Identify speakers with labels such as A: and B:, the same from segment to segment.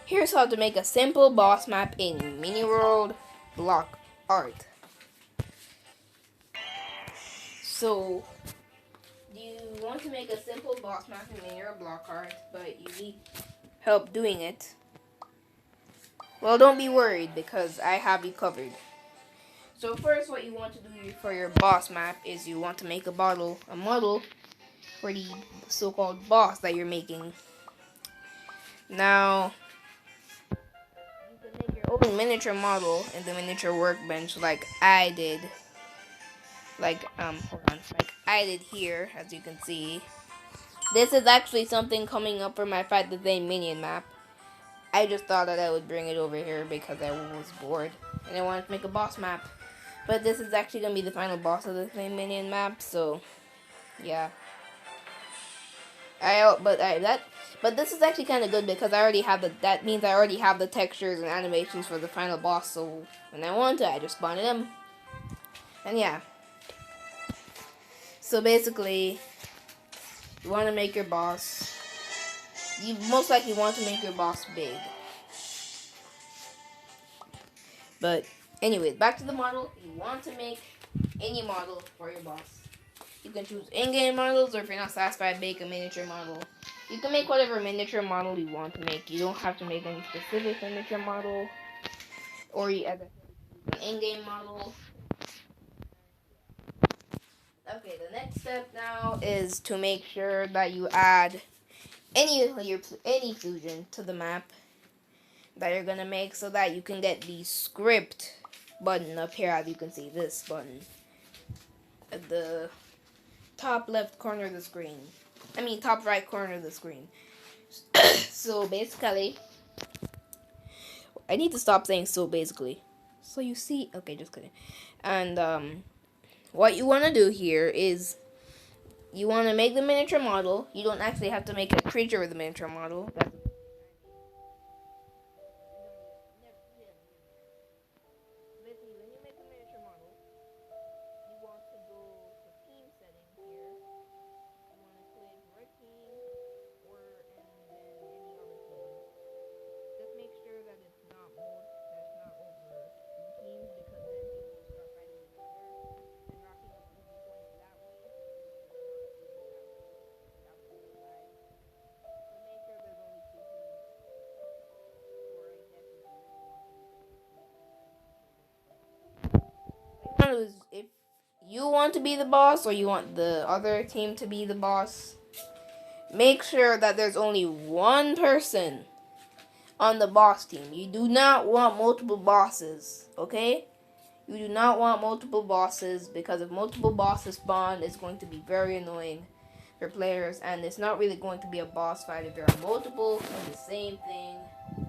A: Here's how to make a simple boss map in miniworld block art. So, do you want to make a simple boss map in miniworld block art, but you need help doing it? Well, don't be worried because I have you covered. So first, what you want to do for your boss map is you want to make a model for the so-called boss that you're making. Now, you can make your own miniature model in the miniature workbench like I did. Hold on, like I did here, as you can see. This is actually something coming up for my Fight the Same minion map. I just thought that I would bring it over here because I was bored and I wanted to make a boss map. But this is actually gonna be the final boss of the same minion map, so yeah. But this is actually kind of good because I already have that means I already have the textures and animations for the final boss. So when I want to, I just spawn them, and yeah. So basically, you want to make your boss. You most likely want to make your boss big. But anyways, back to the model. You want to make any model for your boss. You can choose in-game models, or if you're not satisfied, make a miniature model. You can make whatever miniature model you want to make. You don't have to make any specific miniature model, or you add an in-game model. Okay, the next step now is to make sure that you add any fusion to the map that you're gonna make, so that you can get the script button up here. As you can see, this button at the top left corner of the screen. Top right corner of the screen. So basically, I need to stop saying so basically. So you see, okay, just kidding. And what you want to do here is you want to make the miniature model. You don't actually have to make a creature with the miniature model. Basically, when you make a miniature model, you want to go to team settings here. You want to click red team or and then any other team. Just make sure that it's not over two teams, because then people will start fighting each other and rocking up easy points that way. That would be bad. So make sure there's only two teams, or I guess if you really want to, you can if you want to be the boss or you want the other team to be the boss, make sure that there's only one person on the boss team. You do not want multiple bosses, okay? You do not want multiple bosses, because if multiple bosses spawn, it's going to be very annoying for players, and it's not really going to be a boss fight if there are multiple of the same thing.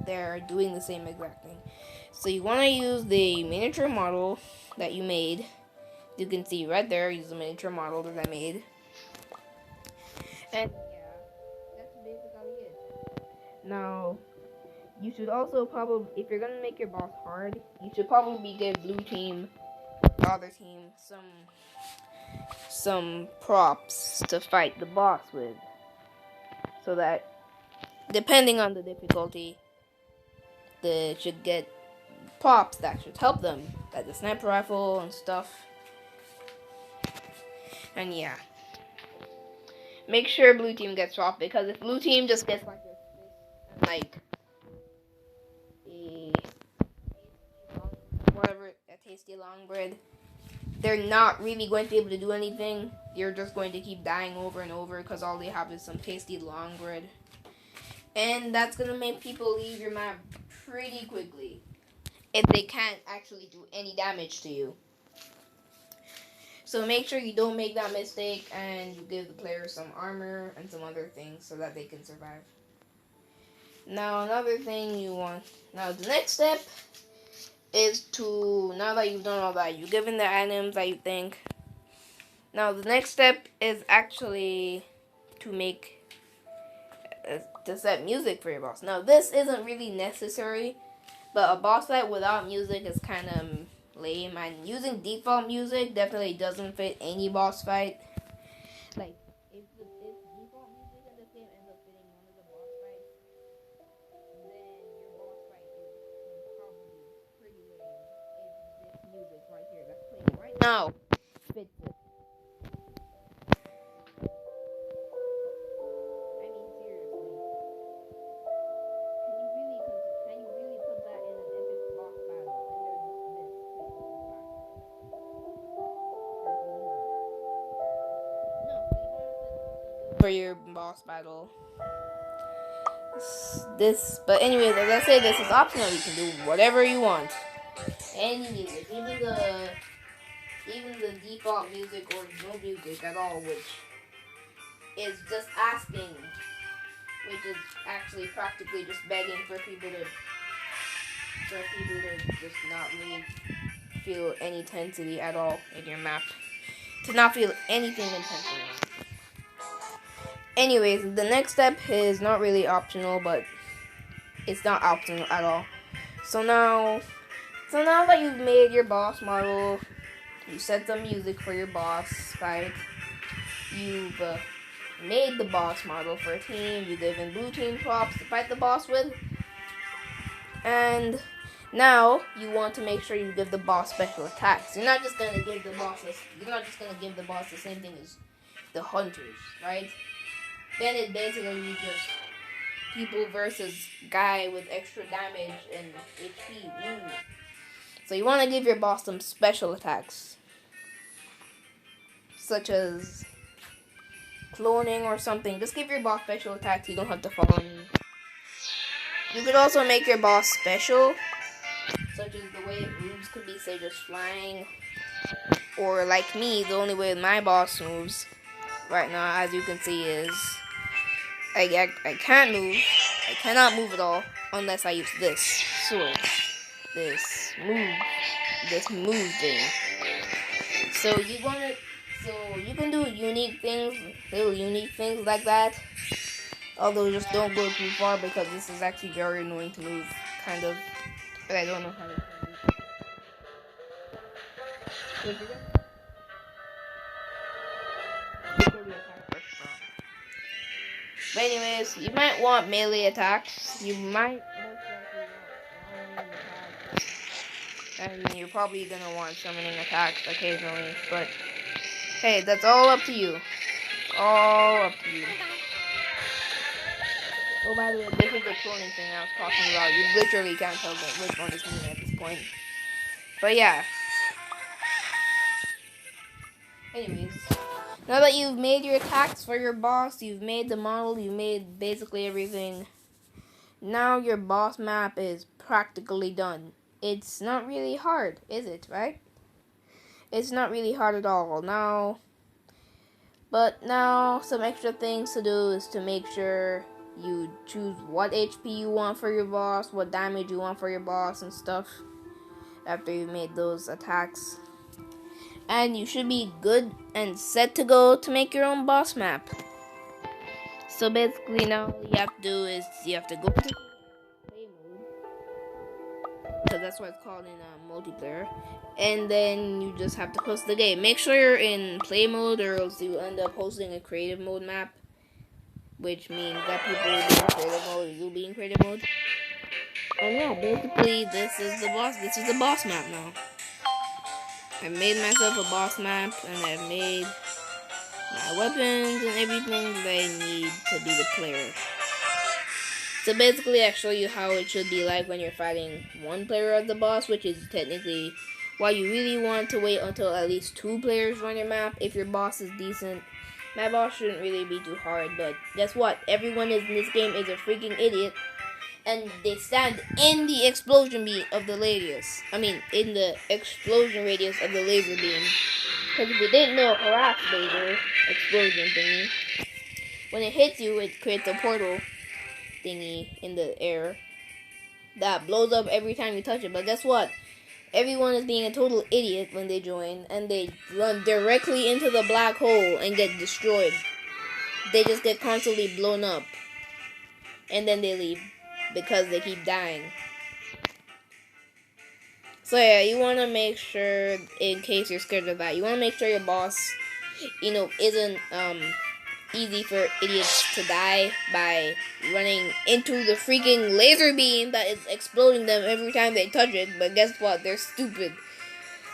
A: They're doing the same exact thing. So you want to use the miniature model that you made. You can see right there, use the miniature model that I made. And yeah, that's basically it. Now, you should also probably, if you're gonna make your boss hard, you should probably give blue team, the other team, some props to fight the boss with, so that depending on the difficulty, they should get props that should help them, like the sniper rifle and stuff. And yeah, make sure blue team gets props, because if blue team just gets like this, like a whatever, a tasty long bread, they're not really going to be able to do anything. You're just going to keep dying over and over because all they have is some tasty long bread. And that's going to make people leave your map pretty quickly if they can't actually do any damage to you. So make sure you don't make that mistake, and you give the player some armor and some other things so that they can survive. Now the next step is to, now that you've done all that, you've given the items that you think. Now the next step is actually to set music for your boss. Now this isn't really necessary, but a boss fight without music is kind of lame, and using default music definitely doesn't fit any boss fight. Like, if default music in this game ends up fitting one of the boss fights, then your now fits it. I mean, seriously. Can you really put that in an epic boss battle? And there's this for your boss battle. But anyways, as I say, this is optional. You can do whatever you want. Any music, even the default music or no music at all, which is just asking, which is actually practically just begging for people to just not really feel any intensity at all in your map, to not feel anything intensity. Anyways, the next step is not really optional, but it's not optional at all. So now that you've made your boss model, you set the music for your boss fight. You've made the boss model for a team. You give in blue team props to fight the boss with. And now you want to make sure you give the boss special attacks. You're not just gonna give the boss the same thing as the hunters, right? Then it basically just people versus guy with extra damage and HP. So you want to give your boss some special attacks, such as cloning or something. Just give your boss special attacks. You don't have to follow me. You could also make your boss special, such as the way it moves could be, say, just flying. Or like me, the only way my boss moves right now, as you can see, is I can't move. I cannot move at all unless I use this sword. This move thing. So you can do little unique things like that. Although just don't go too far because this is actually very annoying to move, kind of. But I don't know how to do it. But anyways, you might want melee attacks. You might most likely want attacks. And you're probably gonna want summoning attacks occasionally. But hey, that's all up to you. All up to you. Oh, by the way, this is the cloning thing I was talking about. You literally can't tell which one is me at this point. But yeah. Anyways, now that you've made your attacks for your boss, you've made the model, you've made basically everything. Now your boss map is practically done. It's not really hard, is it, right? It's not really hard at all. But now some extra things to do is to make sure you choose what HP you want for your boss, what damage you want for your boss and stuff after you've made those attacks. And you should be good and set to go to make your own boss map. So basically now all you have to do is you have to go to play mode, because that's what it's called in multiplayer. And then you just have to host the game. Make sure you're in play mode or else you end up hosting a creative mode map, which means that people will be in creative mode and you'll be in creative mode. And yeah, basically this is the boss map now. I made myself a boss map and I've made my weapons and everything that I need to be the player. So basically I show you how it should be like when you're fighting one player as the boss, which is technically why you really want to wait until at least 2 players run your map if your boss is decent. My boss shouldn't really be too hard, but guess what? Everyone in this game is a freaking idiot. And they stand in the explosion beam of the radius. In the explosion radius of the laser beam. Because if you didn't know, harass laser explosion thingy, when it hits you, it creates a portal thingy in the air that blows up every time you touch it. But guess what? Everyone is being a total idiot when they join, and they run directly into the black hole and get destroyed. They just get constantly blown up. And then they leave. Because they keep dying. So yeah, you want to make sure, in case you're scared of that, you want to make sure your boss, isn't easy for idiots to die by running into the freaking laser beam that is exploding them every time they touch it. But guess what? They're stupid.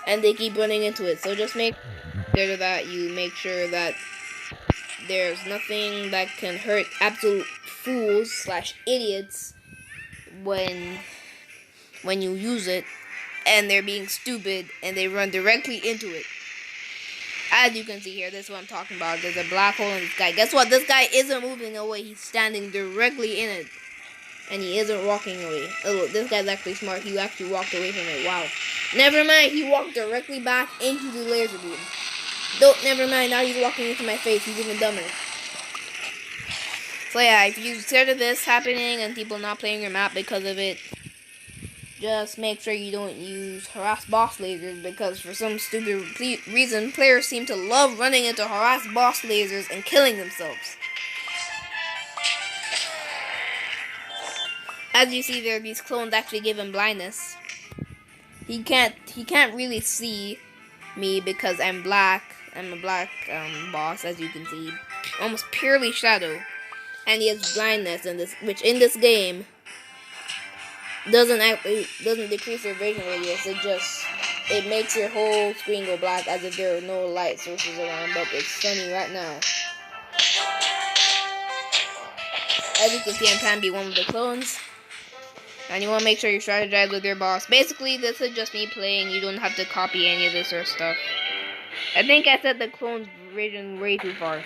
A: and they keep running into it. So just make sure that you make sure that there's nothing that can hurt absolute fools slash idiots when you use it, and they're being stupid and they run directly into it. As you can see here, this is what I'm talking about. There's a black hole in the sky. Guess what? This guy isn't moving away. He's standing directly in it. And he isn't walking away. Oh, look, this guy's actually smart. He actually walked away from it. Wow. Never mind. He walked directly back into the laser beam. Don't, never mind. Now he's walking into my face. He's even dumber. So yeah, if you're scared of this happening and people not playing your map because of it, just make sure you don't use harass boss lasers, because for some stupid reason, players seem to love running into harass boss lasers and killing themselves. As you see there, these clones actually give him blindness. He can't really see me because I'm black. I'm a black boss, as you can see. Almost purely shadow. And he has blindness in this, which in this game doesn't decrease your vision radius. It makes your whole screen go black as if there are no light sources around, but it's sunny right now. As you can see, I'm trying to be one of the clones. And you want to make sure you strategize with your boss. Basically, this is just me playing. You don't have to copy any of this sort of stuff. I think I set the clone's vision way too far.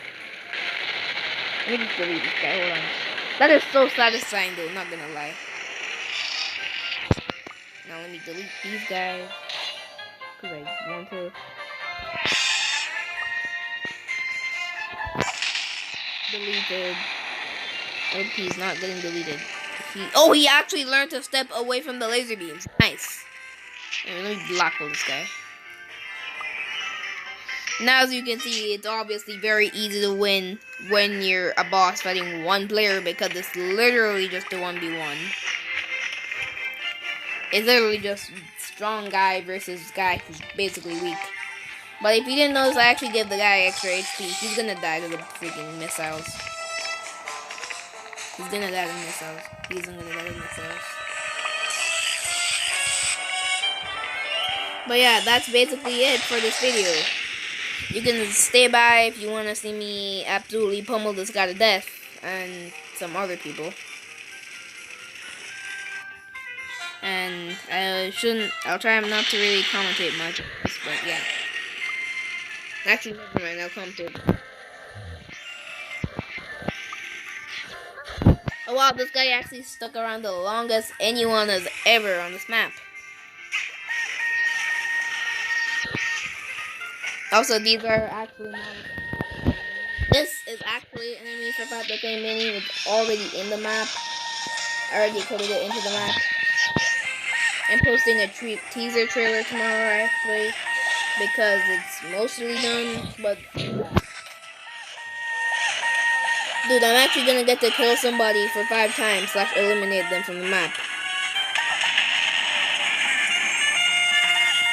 A: Let me just delete this guy. Hold on. That is so satisfying, though. Not gonna lie. Now let me delete these guys, because I want to. Deleted. Nope, he's not getting deleted. He actually learned to step away from the laser beams. Nice. Let me block this guy. Now, as you can see, it's obviously very easy to win when you're a boss fighting one player, because it's literally just a 1v1. It's literally just strong guy versus guy who's basically weak. But if you didn't notice, I actually give the guy extra HP. He's gonna die to the freaking missiles. He's gonna die to the missiles. He isn't gonna die to the missiles. But yeah, that's basically it for this video. You can stay by if you want to see me absolutely pummel this guy to death and some other people. And I'll try not to really commentate much, but yeah. Actually, never mind, I'll commentate. Oh wow, this guy actually stuck around the longest anyone has ever on this map. Also, these are actually not. This is actually enemies about the same mini. It's already in the map. I already coded it into the map. I'm posting a teaser trailer tomorrow, actually, because it's mostly done. But dude, I'm actually gonna get to kill somebody for 5 times / eliminate them from the map.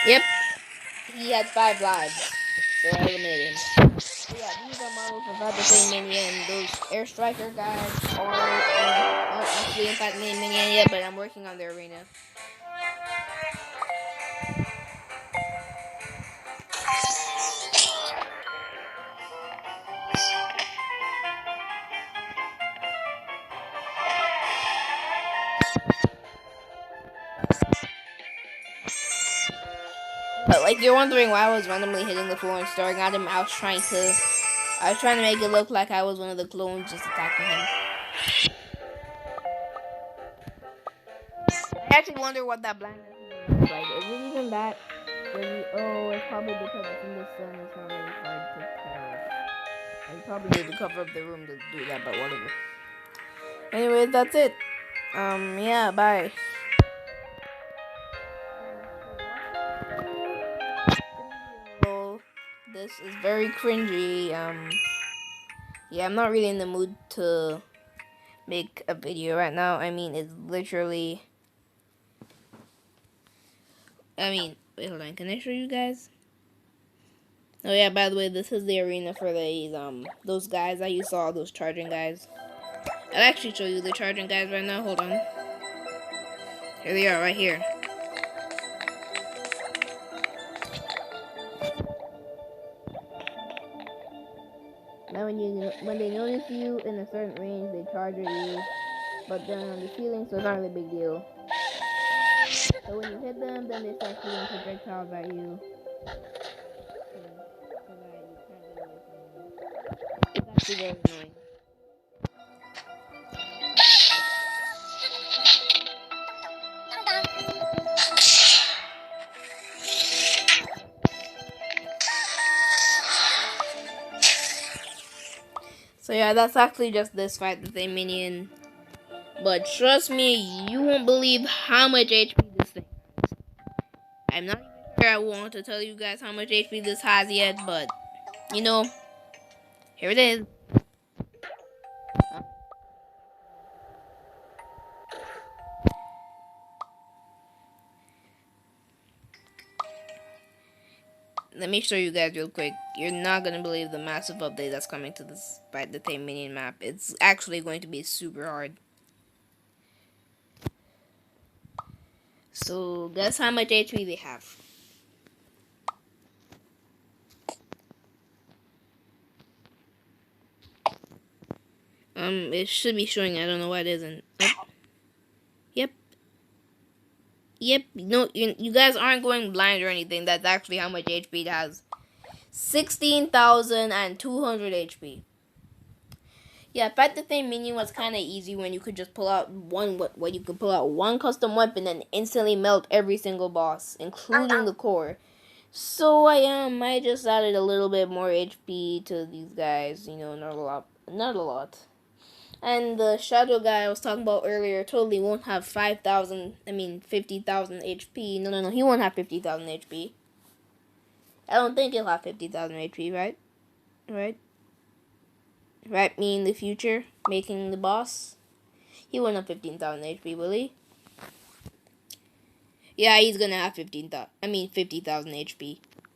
A: Yep, he had 5 lives. So I eliminated him. So yeah, these are models about the same minion. Those air striker guys aren't actually in fact minion yet, but I'm working on their arena. But like you're wondering why I was randomly hitting the floor and staring at him, I was trying to make it look like I was one of the clones just attacking him. I actually wonder what that blindness is like. Is it even that? It's probably because it's in the sun. It's not really hard to tell. I probably need to cover up the room to do that, but whatever. Anyways, that's it. Yeah, bye. This is very cringy. Yeah, I'm not really in the mood to make a video right now. I mean, it's literally... wait, hold on. Can I show you guys? Oh yeah, by the way, this is the arena for these, those guys that you saw, those charging guys. I'll actually show you the charging guys right now. Hold on. Here they are, right here. when they notice you in a certain range, they charge at you. But they're on the ceiling, so it's not really a big deal. So when you hit them, then they start shooting projectiles at you. So that you can't get away from them. It's actually very annoying. So yeah, that's actually just this fight that they minion. But trust me, you won't believe how much HP this thing has. I'm not even sure I want to tell you guys how much HP this has yet, but you know, here it is. Let me show you guys real quick. You're not gonna believe the massive update that's coming to this by the Thame minion map. It's actually going to be super hard. So guess how much HP they have. It should be showing. I don't know why it isn't. Yep. Yep. No, you guys aren't going blind or anything. That's actually how much HP it has. 16,200 HP. Yeah, Fight the Thing minion was kind of easy when you could just pull out one custom weapon and instantly melt every single boss, including the core. So I just added a little bit more HP to these guys. You know, not a lot. And the shadow guy I was talking about earlier totally won't have 50,000 HP. No, he won't have 50,000 HP. I don't think he'll have 50,000 HP, right? Right, me in the future, making the boss. He won't have 15,000 HP, will he? Yeah, he's gonna have 50,000 HP.